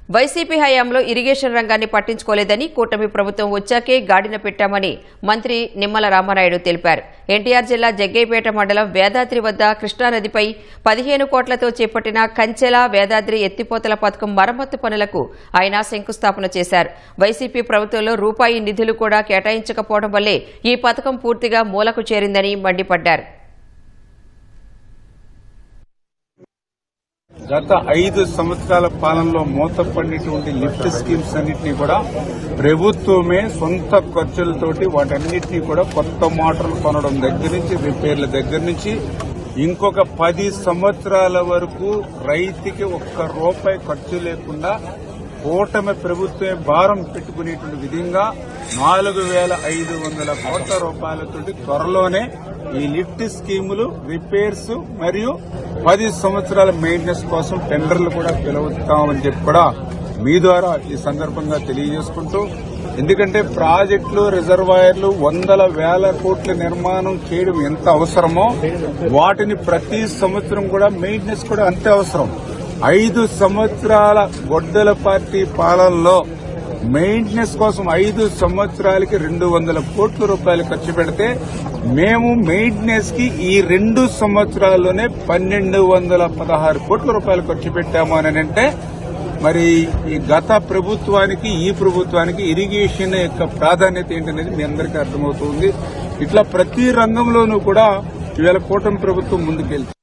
YCP హయాంలో irrigation రంగాన్ని పట్టించుకోలేదని కూటమి ప్రభుత్వం వచ్చాకే గాడిన పెట్టామని మంత్రి నిమ్మల రామానాయుడు తెలిపారు. ఎన్టీఆర్ జిల్లా జగ్గయ్యపేట మండలం వేదాద్రి వద్ద కృష్ణానదిపై 15 కోట్లతో చేపట్టిన కంచెల వేదాద్రి ఎత్తిపోతల పథకం మరమ్మతు పనులకు ఆయన శంకుస్థాపన చేశారు. వైసీపీ ప్రభుత్వంలో రూపాయి నిధులు కూడా కేటాయించకపోవడం వల్లే ఈ పథకం పూర్తిగా మూలకు చేరిందని మండిపడ్డారు. గత 5 సంవత్సరాల పాలనలో మూతపడినటువంటి లిఫ్ట్ స్కీమ్స్ అన్నింటినీ కూడా ప్రభుత్వమే సొంత ఖర్చులతోటి వాటన్నిటినీ కూడా కొత్త మోటార్లు కొనడం దగ్గర నుంచి రిపేర్ల దగ్గర నుంచి ఇంకొక 10 సంవత్సరాల వరకు రైతుకి ఒక్క రూపాయి ఖర్చు లేకుండా కూటమి ప్రభుత్వమే భారం పెట్టుకునేటువంటి విధంగా 4,500 కోట్ల రూపాయలతో త్వరలోనే ఈ లిఫ్ట్ స్కీములు రిపేర్స్ మరియు 10 సంవత్సరాల మెయింటెనెన్స్ కోసం టెండర్లు కూడా పిలుస్తామని చెప్పి కూడా మీ ద్వారా ఈ సందర్భంగా తెలియజేసుకుంటూ, ఎందుకంటే ప్రాజెక్టులు రిజర్వాయర్లు 100,000 కోట్ల నిర్మాణం చేయడం ఎంత అవసరమో వాటిని ప్రతి సంవత్సరం కూడా మెయింటెనెన్స్ కూడా అంతే అవసరం. 5 సంవత్సరాల గొడ్డల పార్టీ పాలనలో మెయింటెనెన్స్ కోసం 5 సంవత్సరాలకి 200 కోట్ల రూపాయలు ఖర్చు పెడితే మేము మెయింటెనెన్స్ కి ఈ 2 సంవత్సరాల్లోనే 1,216 కోట్ల రూపాయలు ఖర్చు పెట్టాము అని అంటే మరి ఈ గత ప్రభుత్వానికి ఈ ప్రభుత్వానికి ఇరిగేషన్ యొక్క ప్రాధాన్యత ఏంటనేది మీ అందరికీ అర్థమవుతుంది. ఇట్లా ప్రతి రంగంలోనూ కూడా ఇవాళ కూటమి ప్రభుత్వం ముందుకెళ్తుంది.